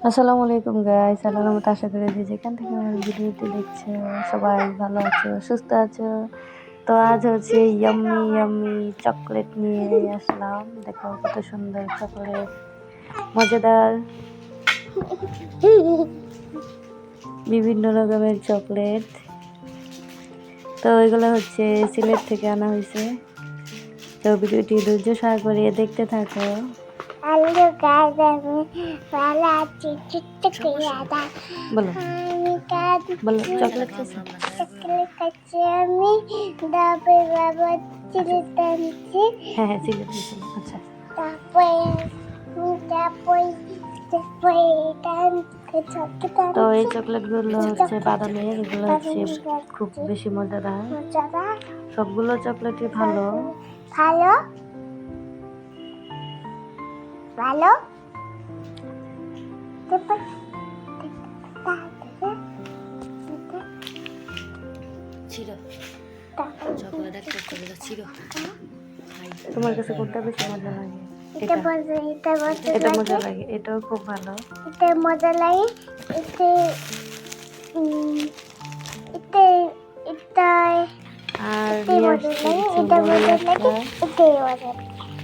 আসসালামু আলাইকুম গাইস, আল্লাহর রহমতে আশা করি যে যেখান থেকে আমার ভিডিওটি দেখছো সবাই ভালো আছো, সুস্থ আছো। তো আজ হচ্ছে ইয়াম্মি ইয়াম্মি চকলেট নিয়ে আসলাম। দেখো কত সুন্দর চকলেট, মজাদার বিভিন্ন রকমের চকলেট। তো এগুলো হচ্ছে সিলেট থেকে আনা হয়েছে। তো ভিডিওটি ধৈর্য সহকারে দেখতে থাকো। হ্যালো গাইস, আমি ভালো আছি। বলো আমি বলো চকলেট খাইছো? চকলেট খাচ্ছি। আমি তারপরে বাবা চিলি টানছি। হ্যাঁ সিলেট গেছিল। আচ্ছা তারপরে তো এই চকলেটগুলো হচ্ছে বাদামের, এগুলো হচ্ছে খুব বেশি মজাদার। সবগুলো চকলেটই ভালো। ভালো ভালো তোমার কাছে কোনটা বেশি মজা লাগে? এটা এটা মজা লাগে, এটাও খুব ভালো। এটা মজা লাগে। এতে এটা এটা আর এটা মজা লাগে। এটা মজা লাগে। এটাই মজা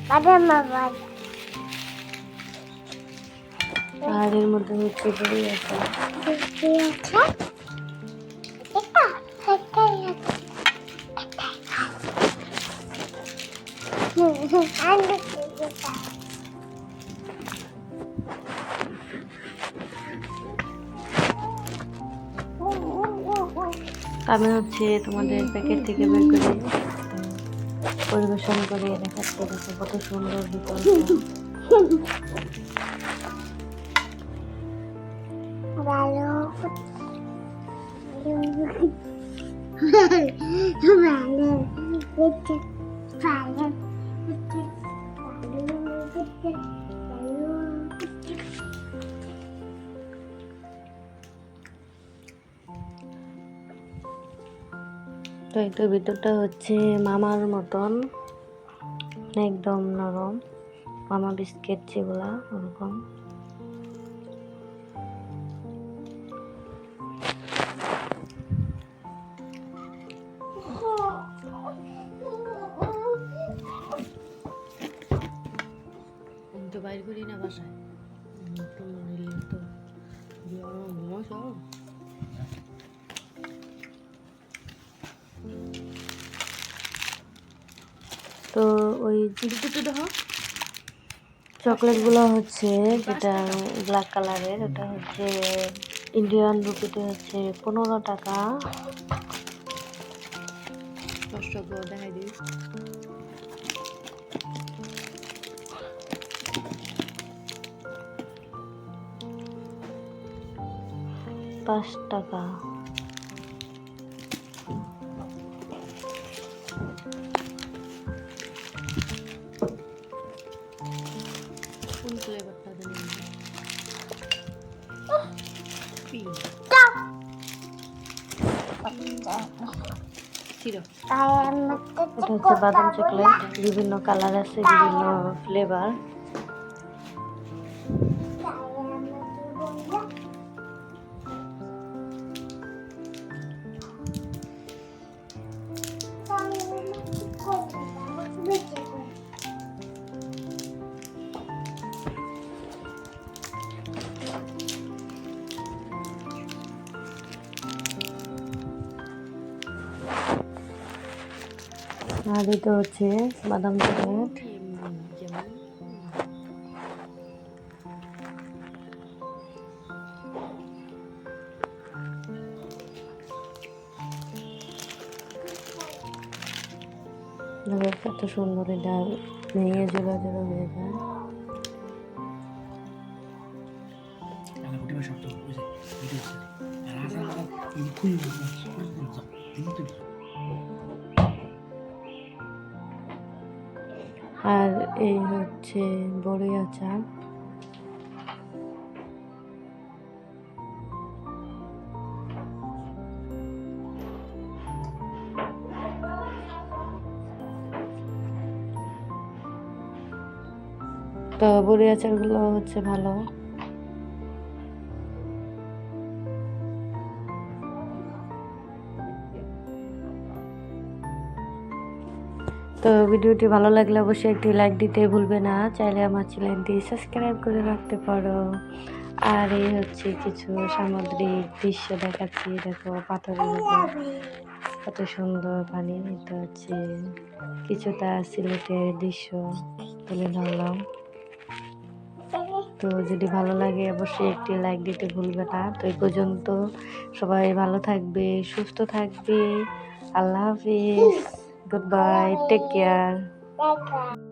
বাদাম বাদাম। আর এর মধ্যে হচ্ছে দই আছে। আমি হচ্ছে তোমাদের প্যাকেট থেকে বের করে পরিবেশন করে দেখাচ্ছি। দেখো কত সুন্দর বিকল্প। ভালো তো এটার ভিতরটা হচ্ছে মামার মতন, একদম নরম, মামা বিস্কিট যেগুলা ওরকম। তো বাইর করি না বাসায় তো ওই চকলেটগুলো হচ্ছে যেটা ব্ল্যাক কালারের, ওটা হচ্ছে ইন্ডিয়ান রুপিতে হচ্ছে 15 টাকা। দেখাই দিই। ৳5। কোন ফ্লেভারটা জানি না। এটা হচ্ছে বাদাম চকলেট, বিভিন্ন কালার আছে, বিভিন্ন ফ্লেভার। আর এটা হচ্ছে বাদাম চকলেট। কত সুন্দর, এটা ভেঙে জোড়া জোড়া হয়ে যায়। আর এই হচ্ছে বড়ই আচার। তো বড়ি আচারগুলো হচ্ছে ভালো। তো ভিডিওটি ভালো লাগলে অবশ্যই একটি লাইক দিতে ভুলবে না, চাইলে আমার চ্যানেলটি সাবস্ক্রাইব করে রাখতে পারো। আর এই হচ্ছে কিছু সামুদ্রিক দৃশ্য দেখাচ্ছি, দেখো পাথরের উপর কত সুন্দর পানি। এটা হচ্ছে কিছুটা সিলেটের দৃশ্য তুলে ধরলাম। তো যদি ভালো লাগে অবশ্যই একটি লাইক দিতে ভুলবে না। তো এই পর্যন্ত সবাই ভালো থাকবে, সুস্থ থাকবে। আল্লাহ হাফিজ, গুড বাই, টেক কেয়ার। দেখা